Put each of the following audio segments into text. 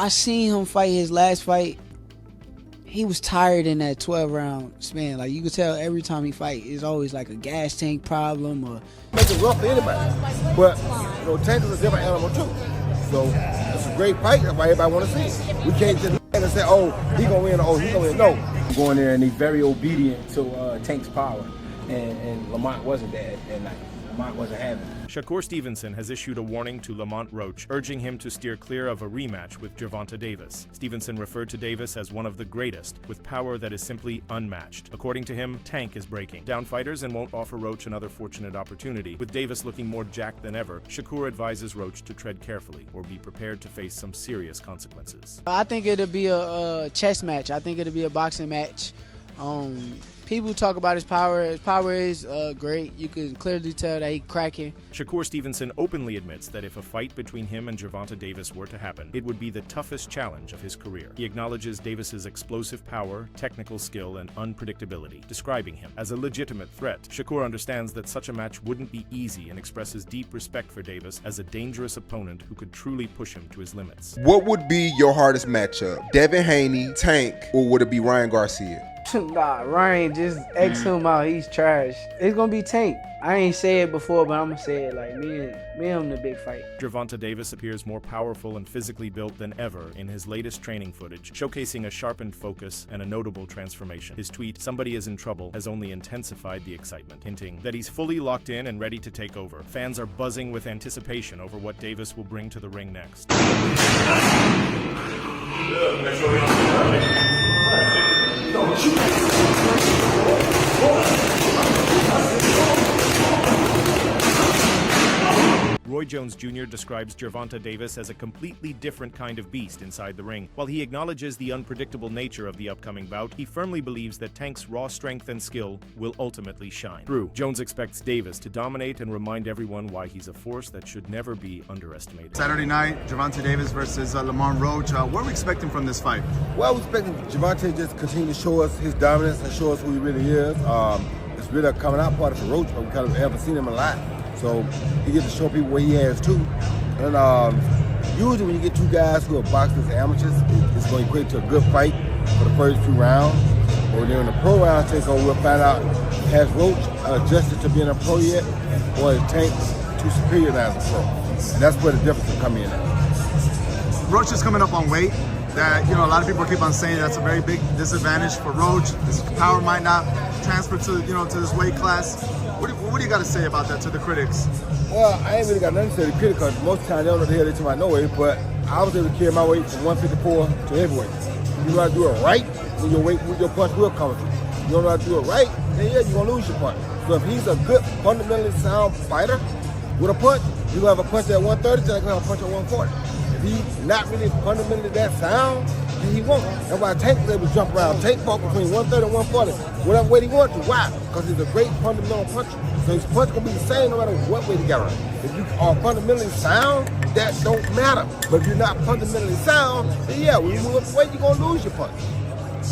I seen him fight his last fight. He was tired in that 12-round span. Like, you could tell every time he fight, it's always like a gas tank problem or... Make it rough for anybody. But, Tank is a different animal, too. So, it's a great fight. That's why everybody want to see it. We can't just look at it and say, oh, he going to win, or oh, he going to win. No. Going there and he's very obedient to Tank's power. And Lamont wasn't there that night. Lamont wasn't having it. Shakur Stevenson has issued a warning to Lamont Roach, urging him to steer clear of a rematch with Gervonta Davis. Stevenson referred to Davis as one of the greatest, with power that is simply unmatched. According to him, Tank is breaking down fighters and won't offer Roach another fortunate opportunity. With Davis looking more jacked than ever, Shakur advises Roach to tread carefully or be prepared to face some serious consequences. I think it'll be a chess match. I think it'll be a boxing match. People talk about his power. His power is great. You can clearly tell that he's cracking. Shakur Stevenson openly admits that if a fight between him and Gervonta Davis were to happen, it would be the toughest challenge of his career. He acknowledges Davis's explosive power, technical skill, and unpredictability, describing him as a legitimate threat. Shakur understands that such a match wouldn't be easy and expresses deep respect for Davis as a dangerous opponent who could truly push him to his limits. What would be your hardest matchup? Devin Haney, Tank, or would it be Ryan Garcia? Nah, Ryan, just X him out. He's trash. It's gonna be Tank. I ain't say it before, but I'm gonna say it. Like, me and him the big fight. Gervonta Davis appears more powerful and physically built than ever in his latest training footage, showcasing a sharpened focus and a notable transformation. His tweet, "Somebody is in trouble," has only intensified the excitement, hinting that he's fully locked in and ready to take over. Fans are buzzing with anticipation over what Davis will bring to the ring next. Roy Jones Jr. describes Gervonta Davis as a completely different kind of beast inside the ring. While he acknowledges the unpredictable nature of the upcoming bout, he firmly believes that Tank's raw strength and skill will ultimately shine through. Jones expects Davis to dominate and remind everyone why he's a force that should never be underestimated. Saturday night, Gervonta Davis versus Lamont Roach. What are we expecting from this fight? Well, we're expecting Gervonta to just continue to show us his dominance and show us who he really is. It's really a coming out party for Roach, but we kind of haven't seen him a lot. So he gets to show people what he has too. And usually when you get two guys who are boxers and amateurs, it's going to equate to a good fight for the first few rounds. But then when the pro rounds take over, we'll find out, has Roach adjusted to being a pro yet, or is Tank too superior now as a pro? And that's where the difference will come in at. Roach is coming up on weight. That, a lot of people keep on saying that's a very big disadvantage for Roach. His power might not transfer to, to this weight class. What do you got to say about that to the critics? Well, I ain't really got nothing to say to the critics because most of the time they don't know the hell they're talking about no weight, but I was able to carry my weight from 154 to heavyweight. You know how to do it right, when your punch will come through. You don't know how to do it right, then yeah, you're going to lose your punch. So if he's a good, fundamentally sound fighter with a punch, you're going to have a punch at 130, so you're going to have a punch at 140. If he's not really fundamentally that sound, then he won't. That's why Tank was able to jump around. Tank fought between 130 and 140, whatever weight he wants to. Why? Because he's a great fundamental puncher. So his punch going to be the same no matter what weight he got on. If you are fundamentally sound, that don't matter. But if you're not fundamentally sound, then yeah, when you move up the weight, you're going to lose your punch.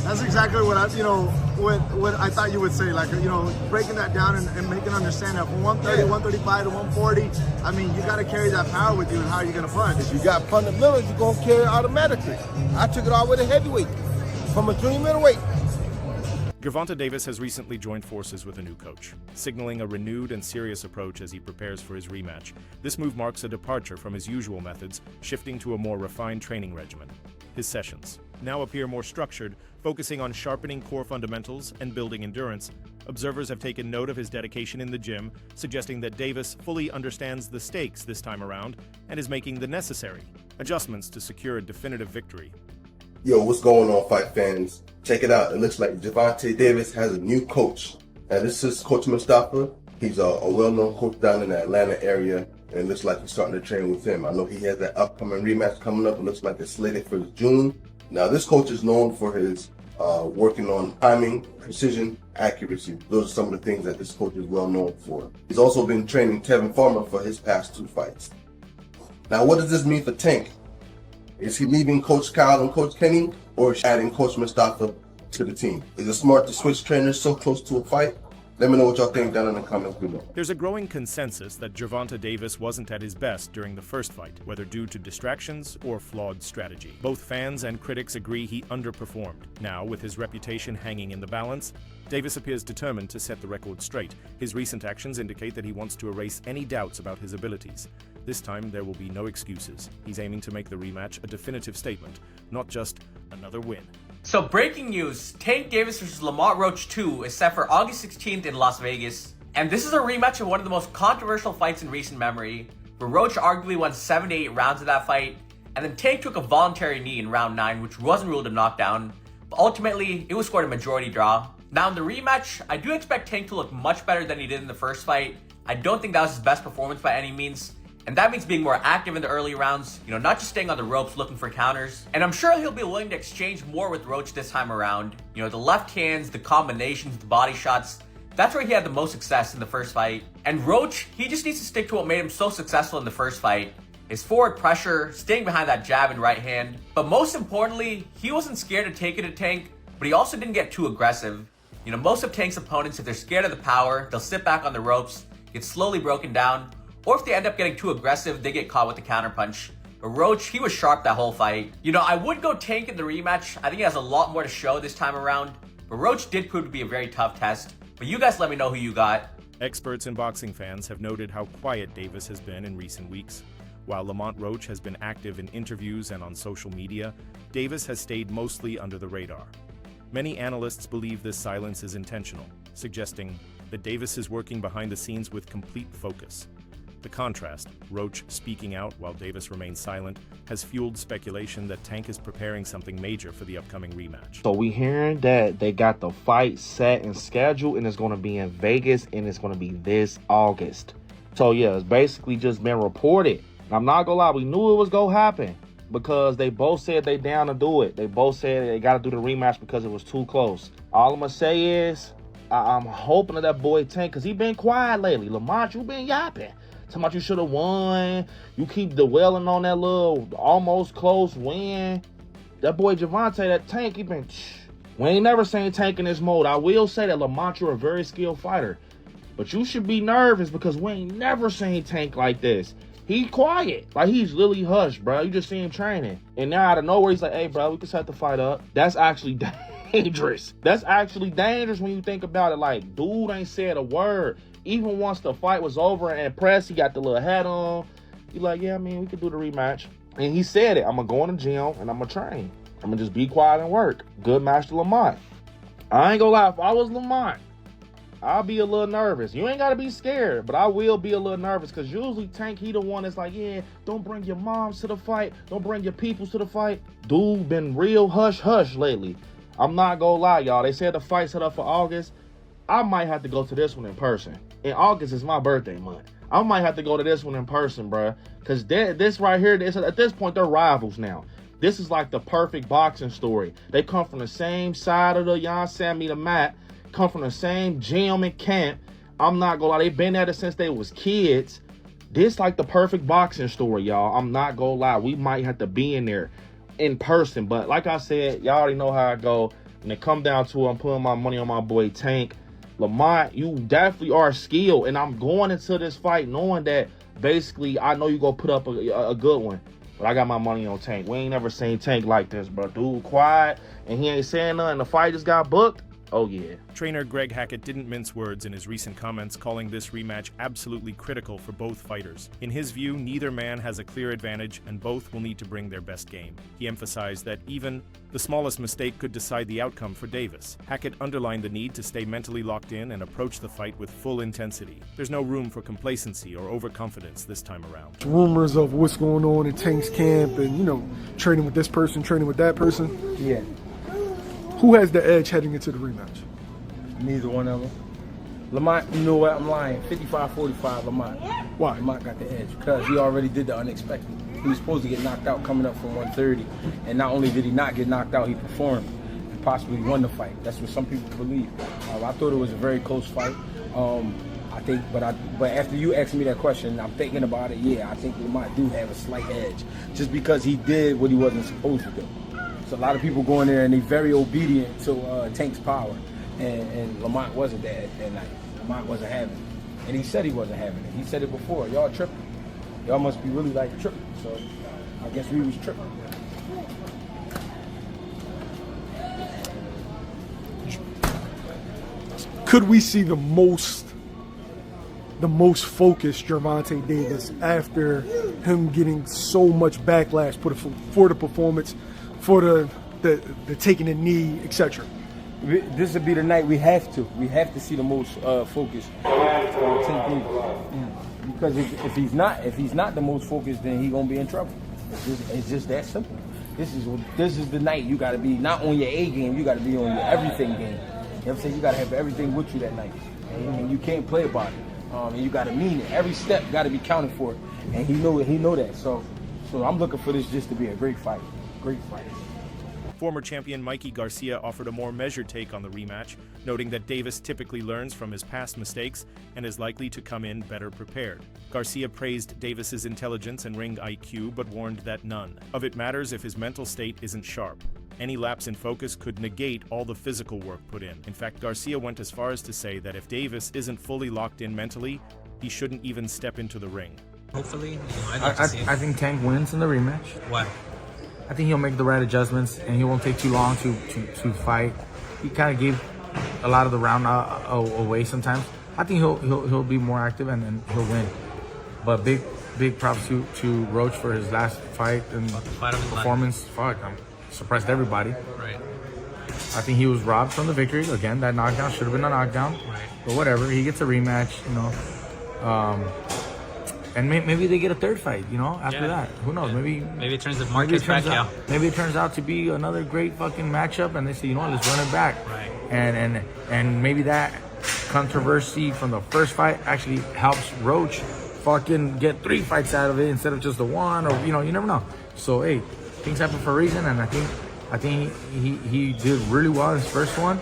That's exactly what what I thought you would say. Like, breaking that down and making understand that from 130, 135 to 140, I mean, you got to carry that power with you and how you're going to punch. If you got fundamentals, you're going to carry it automatically. I took it all with a heavyweight from a junior middleweight. Gervonta Davis has recently joined forces with a new coach, signaling a renewed and serious approach as he prepares for his rematch. This move marks a departure from his usual methods, shifting to a more refined training regimen. His sessions now appear more structured, focusing on sharpening core fundamentals and building endurance. Observers have taken note of his dedication in the gym, suggesting that Davis fully understands the stakes this time around and is making the necessary adjustments to secure a definitive victory. Yo, what's going on, fight fans? Check it out. It looks like Gervonta Davis has a new coach. Now, this is Coach Mustafa. He's a well-known coach down in the Atlanta area, and it looks like he's starting to train with him. I know he has that upcoming rematch coming up. It looks like it's slated for June. Now, this coach is known for his working on timing, precision, accuracy. Those are some of the things that this coach is well known for. He's also been training Tevin Farmer for his past 2 fights. Now, what does this mean for Tank? Is he leaving Coach Kyle and Coach Kenny, or is he adding Coach Mustafa to the team? Is it smart to switch trainers so close to a fight? Let me know what y'all think down in the comments below. There's a growing consensus that Gervonta Davis wasn't at his best during the first fight, whether due to distractions or flawed strategy. Both fans and critics agree he underperformed. Now, with his reputation hanging in the balance, Davis appears determined to set the record straight. His recent actions indicate that he wants to erase any doubts about his abilities. This time, there will be no excuses. He's aiming to make the rematch a definitive statement, not just another win. So breaking news, Tank Davis vs. Lamont Roach 2 is set for August 16th in Las Vegas. And this is a rematch of one of the most controversial fights in recent memory, where Roach arguably won 7 to 8 rounds of that fight, and then Tank took a voluntary knee in round 9, which wasn't ruled a knockdown, but ultimately it was scored a majority draw. Now in the rematch, I do expect Tank to look much better than he did in the first fight. I don't think that was his best performance by any means. And that means being more active in the early rounds, not just staying on the ropes looking for counters. And I'm sure he'll be willing to exchange more with Roach this time around. The left hands, the combinations, the body shots, that's where he had the most success in the first fight. And Roach, he just needs to stick to what made him so successful in the first fight. His forward pressure, staying behind that jab and right hand. But most importantly, he wasn't scared to take it at Tank, but he also didn't get too aggressive. Most of Tank's opponents, if they're scared of the power, they'll sit back on the ropes, get slowly broken down, or if they end up getting too aggressive, they get caught with the counterpunch. But Roach, he was sharp that whole fight. I would go Tank in the rematch. I think he has a lot more to show this time around. But Roach did prove to be a very tough test. But you guys let me know who you got. Experts and boxing fans have noted how quiet Davis has been in recent weeks. While Lamont Roach has been active in interviews and on social media, Davis has stayed mostly under the radar. Many analysts believe this silence is intentional, suggesting that Davis is working behind the scenes with complete focus. The contrast, Roach speaking out while Davis remains silent, has fueled speculation that Tank is preparing something major for the upcoming rematch. So we hearing that they got the fight set and scheduled, and it's going to be in Vegas, and it's going to be this August. So yeah, it's basically just been reported. I'm not gonna lie, we knew it was gonna happen because they both said they down to do it. They both said they got to do the rematch because it was too close. All I'm gonna say is I'm hoping that boy Tank, because he been quiet lately. Lamont, you been yapping. Talking about you should have won. You keep dwelling on that little almost close win. That boy Gervonta, that Tank, he been... We ain't never seen Tank in this mode. I will say that, Lamont, you're a very skilled fighter. But you should be nervous because we ain't never seen Tank like this. He quiet. Like, he's literally hushed, bro. You just see him training. And now out of nowhere, he's like, hey, bro, we can set the fight up. That's actually dangerous. That's actually dangerous when you think about it. Like, dude ain't said a word. Even once the fight was over and press, he got the little hat on. He like, yeah, I mean, we could do the rematch. And he said it. I'm going to go in the gym and I'm going to train. I'm going to just be quiet and work. Good match to Lamont. I ain't going to lie. If I was Lamont, I'll be a little nervous. You ain't got to be scared, but I will be a little nervous because usually Tank, he the one that's like, yeah, don't bring your moms to the fight. Don't bring your peoples to the fight. Dude been real hush-hush lately. I'm not going to lie, y'all. They said the fight set up for August. I might have to go to this one in person. In August is my birthday month. I might have to go to this one in person, bruh. Because this right here, at this point, they're rivals now. This is like the perfect boxing story. They come from the same side of the the mat, come from the same gym and camp. I'm not gonna lie, they've been at it since they was kids. This like the perfect boxing story, y'all. I'm not gonna lie. We might have to be in there in person. But like I said, y'all already know how I go. When it come down to it, I'm putting my money on my boy Tank. Lamont, you definitely are skilled, and I'm going into this fight knowing that basically I know you gonna put up a good one, but I got my money on Tank. We ain't never seen Tank like this, bro. Dude quiet, and he ain't saying nothing. The fight just got booked. Oh, yeah. Trainer Greg Hackett didn't mince words in his recent comments, calling this rematch absolutely critical for both fighters. In his view, neither man has a clear advantage, and both will need to bring their best game. He emphasized that even the smallest mistake could decide the outcome for Davis. Hackett underlined the need to stay mentally locked in and approach the fight with full intensity. There's no room for complacency or overconfidence this time around. Rumors of what's going on in Tank's camp and, training with this person, training with that person. Yeah. Who has the edge heading into the rematch? Neither one of them. Lamont, you know what? I'm lying. 55-45, Lamont. Why? Lamont got the edge because he already did the unexpected. He was supposed to get knocked out coming up from 130, and not only did he not get knocked out, he performed and possibly won the fight. That's what some people believe. I thought it was a very close fight. I think, but after you asked me that question, I'm thinking about it. Yeah, I think Lamont do have a slight edge, just because he did what he wasn't supposed to do. So a lot of people go in there and they're very obedient to Tank's power, and Lamont wasn't that night. Lamont wasn't having it. And he said he wasn't having it. He said it before. Y'all tripping. Y'all must be really like tripping. So I guess we was tripping. Could we see the most focused Gervonta Davis after him getting so much backlash for the performance, for the taking the knee, etc.? This would be the night we have to. We have to see the most focused Tank Davis. Because if he's not the most focused, then he's gonna be in trouble. It's just that simple. This is the night you gotta be not on your A game, you gotta be on your everything game. You know what I'm saying? You gotta have everything with you that night. And you can't play about it. And you gotta mean it. Every step gotta be counted for. And he know that. So I'm looking for this just to be a great fight. Great fight. Former champion Mikey Garcia offered a more measured take on the rematch, noting that Davis typically learns from his past mistakes and is likely to come in better prepared. Garcia praised Davis's intelligence and ring IQ, but warned that none of it matters if his mental state isn't sharp. Any lapse in focus could negate all the physical work put in. In fact, Garcia went as far as to say that if Davis isn't fully locked in mentally, he shouldn't even step into the ring. Hopefully, I'd like to see it. I think Tank wins in the rematch. Why? I think he'll make the right adjustments, and he won't take too long to fight. He kind of gave a lot of the round away sometimes. I think he'll be more active and he'll win. But big props to Roach for his last fight and performance. Fuck, I'm surprised everybody. Right. I think he was robbed from the victory again. That knockdown should have been a knockdown. Right. But whatever, he gets a rematch. And maybe they get a third fight, after that. Who knows? Maybe it turns the Marcus Pacquiao. Maybe it turns out to be another great fucking matchup, and they say, let's run it back. Right. And maybe that controversy from the first fight actually helps Roach fucking get 3 fights out of it instead of just the one, or you never know. So hey, things happen for a reason, and I think he did really well in his first one.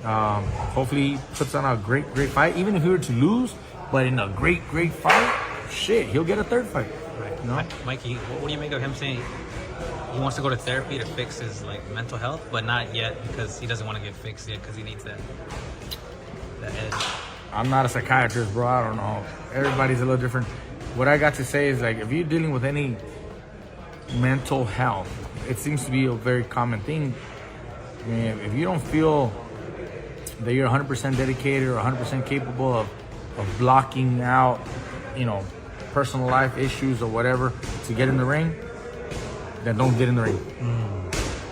Hopefully he puts on a great fight, even if he were to lose, but in a great fight. Shit, he'll get a third fight. Right. Mikey, what do you make of him saying he wants to go to therapy to fix his mental health, but not yet because he doesn't want to get fixed yet because he needs that edge? I'm not a psychiatrist, bro. I don't know. Everybody's a little different. What I got to say is if you're dealing with any mental health, it seems to be a very common thing. I mean, if you don't feel that you're 100% dedicated or 100% capable of blocking out, personal life issues or whatever to get in the ring, then don't get in the ring.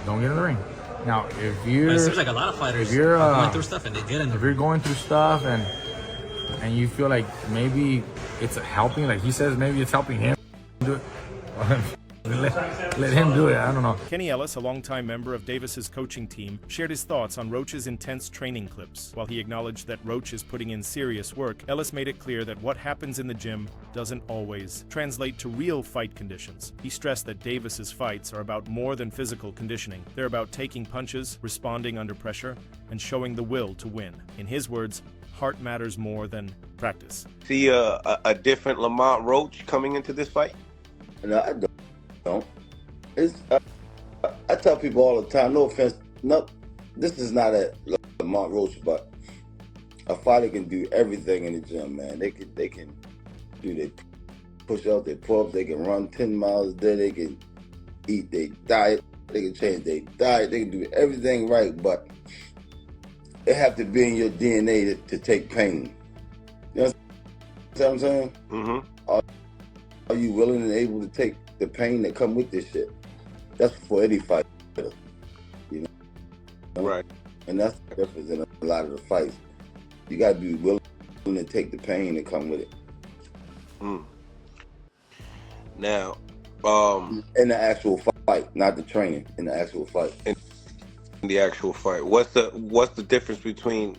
Don't get in the ring. Now, if you're... It seems like a lot of fighters are going through stuff and they get in the ring. If you're going through stuff and you feel like maybe it's helping, like he says, maybe it's helping him do it, let him do it. I don't know. Kenny Ellis, a longtime member of Davis's coaching team, shared his thoughts on Roach's intense training clips. While he acknowledged that Roach is putting in serious work, Ellis made it clear that what happens in the gym doesn't always translate to real fight conditions. He stressed that Davis's fights are about more than physical conditioning. They're about taking punches, responding under pressure, and showing the will to win. In his words, heart matters more than practice. See a different Lamont Roach coming into this fight? No, I don't. I tell people all the time, no offense, this is not a Lamont Roach, but a fighter can do everything in the gym, man. They can do their push-ups, their pull-ups, they can run 10 miles a day, they can eat their diet, they can change their diet, they can do everything right, but it have to be in your DNA to take pain. You know what I'm saying? Mm-hmm. Are you willing and able to take the pain that come with this shit? That's for any fighter, Right. And that's the difference in a lot of the fights. You gotta be willing to take the pain that come with it. Now, in the actual fight, not the training. In the actual fight. In the actual fight, what's the difference between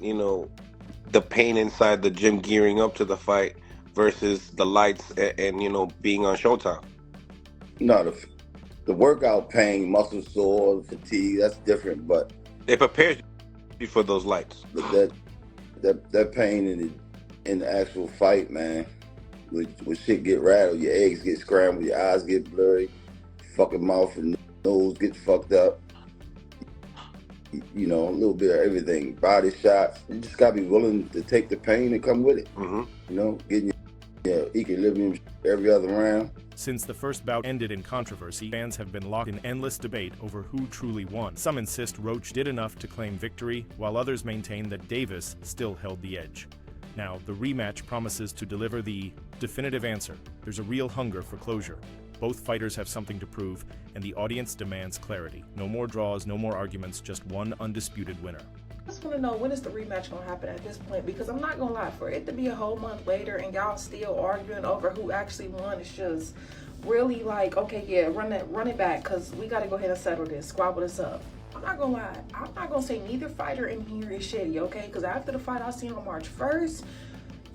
the pain inside the gym gearing up to the fight versus the lights and being on Showtime? No, the workout pain, muscle sore, fatigue, that's different, but it prepares you for those lights. But that pain in the actual fight, man, when shit get rattled, your eggs get scrambled, your eyes get blurry, fucking mouth and nose get fucked up. You know, a little bit of everything. Body shots. You just gotta be willing to take the pain and come with it. Mm-hmm. You know, getting your equilibrium every other round. Since the first bout ended in controversy, fans have been locked in endless debate over who truly won. Some insist Roach did enough to claim victory, while others maintain that Davis still held the edge. Now, the rematch promises to deliver the definitive answer. There's a real hunger for closure. Both fighters have something to prove, and the audience demands clarity. No more draws, no more arguments, just one undisputed winner. I just want to know, when is the rematch going to happen at this point? Because I'm not going to lie, for it to be a whole month later and y'all still arguing over who actually won, it's just really like, okay, yeah, run it back, because we got to go ahead and settle this, squabble this up. I'm not going to lie, I'm not going to say neither fighter in here is shitty, okay? Because after the fight I seen on March 1st,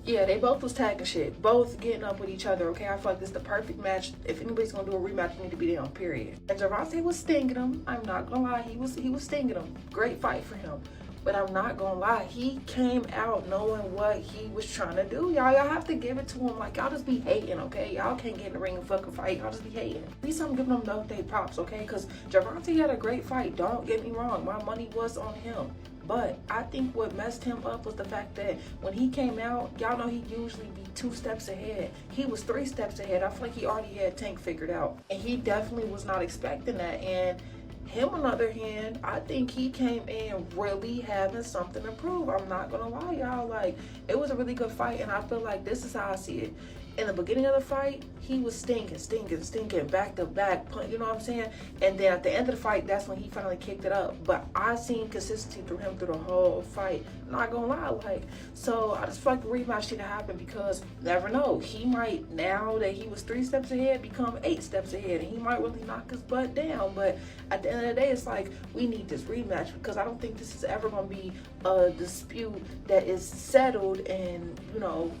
yeah, they both was tagging shit, both getting up with each other, okay? I feel like this is the perfect match. If anybody's gonna do a rematch, we need to be down, period. And Gervonta was stinging him. I'm not gonna lie, he was stinging him. Great fight for him. But I'm not gonna lie, he came out knowing what he was trying to do. Y'all have to give it to him. Like, y'all just be hating, okay? Y'all can't get in the ring and fucking fight. Y'all just be hating. At least I'm giving them those day props, okay? Because Gervonta had a great fight. Don't get me wrong. My money was on him. But I think what messed him up was the fact that when he came out, y'all know he usually be 2 steps ahead. He was 3 steps ahead. I feel like he already had Tank figured out. And he definitely was not expecting that. And him, on the other hand, I think he came in really having something to prove. I'm not gonna lie, y'all. Like, it was a really good fight, and I feel like this is how I see it. In the beginning of the fight, he was stinking, back to back, you know what I'm saying? And then at the end of the fight, that's when he finally kicked it up. But I seen consistency through him through the whole fight. Not gonna lie, like, so I just feel like the rematch should happen, because never know, he might, now that he was 3 steps ahead, become 8 steps ahead, and he might really knock his butt down. But at the end of the day, it's like, we need this rematch, because I don't think this is ever gonna be a dispute that is settled and, you know,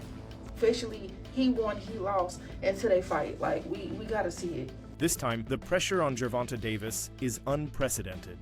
officially he won, he lost until they fight. Like, we gotta see it. This time, the pressure on Gervonta Davis is unprecedented.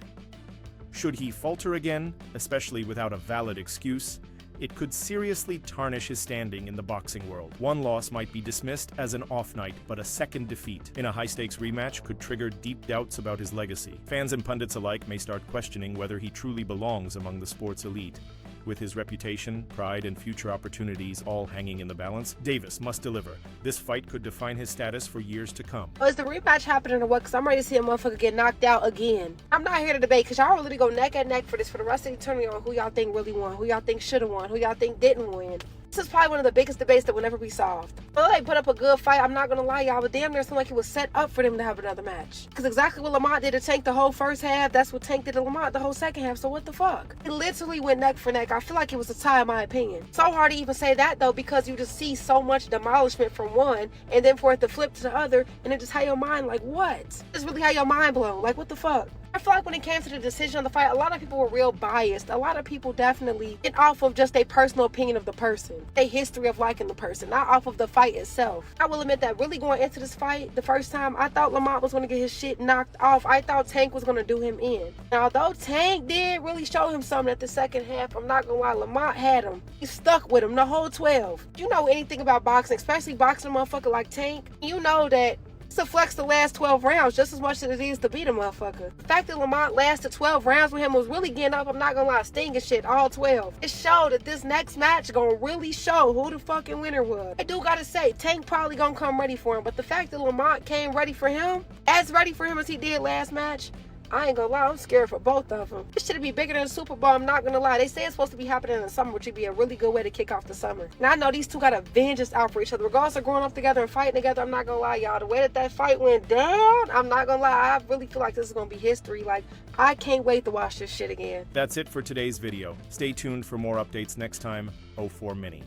Should he falter again, especially without a valid excuse, it could seriously tarnish his standing in the boxing world. One loss might be dismissed as an off night, but a second defeat in a high-stakes rematch could trigger deep doubts about his legacy. Fans and pundits alike may start questioning whether he truly belongs among the sport's elite. With his reputation, pride, and future opportunities all hanging in the balance, Davis must deliver. This fight could define his status for years to come. Is the rematch happening or what? Because I'm ready to see a motherfucker get knocked out again. I'm not here to debate, because y'all really go neck and neck for this for the rest of the tournament on who y'all think really won, who y'all think should have won, who y'all think didn't win. This is probably one of the biggest debates that will never be solved. Well, they put up a good fight, I'm not gonna lie, y'all, but damn near seemed like it was set up for them to have another match. Because exactly what Lamont did to Tank the whole first half, that's what Tank did to Lamont the whole second half, so what the fuck? It literally went neck for neck. I feel like it was a tie in my opinion. So hard to even say that though, because you just see so much demolishment from one, and then for it to flip to the other, and it just had your mind like, what? It's really had your mind blown, like what the fuck? I feel like when it came to the decision of the fight, a lot of people were real biased. A lot of people definitely went off of just their personal opinion of the person, their history of liking the person, not off of the fight itself. I will admit that really going into this fight, the first time, I thought Lamont was going to get his shit knocked off. I thought Tank was going to do him in. Now, although Tank did really show him something at the second half, I'm not going to lie, Lamont had him. He stuck with him the whole 12. You know anything about boxing, especially boxing a motherfucker like Tank, you know that it's to flex the last 12 rounds just as much as it is to beat a motherfucker. The fact that Lamont lasted 12 rounds with him was really getting up, I'm not gonna lie, stinging shit, all 12. It showed that this next match gonna really show who the fucking winner was. I do gotta say, Tank probably gonna come ready for him, but the fact that Lamont came ready for him, as ready for him as he did last match, I ain't gonna lie, I'm scared for both of them. This should be bigger than the Super Bowl, I'm not gonna lie. They say it's supposed to be happening in the summer, which would be a really good way to kick off the summer. Now I know these two got a vengeance out for each other. Regardless of growing up together and fighting together, I'm not gonna lie, y'all. The way that fight went down, I'm not gonna lie, I really feel like this is gonna be history. Like, I can't wait to watch this shit again. That's it for today's video. Stay tuned for more updates next time. 04 Mini.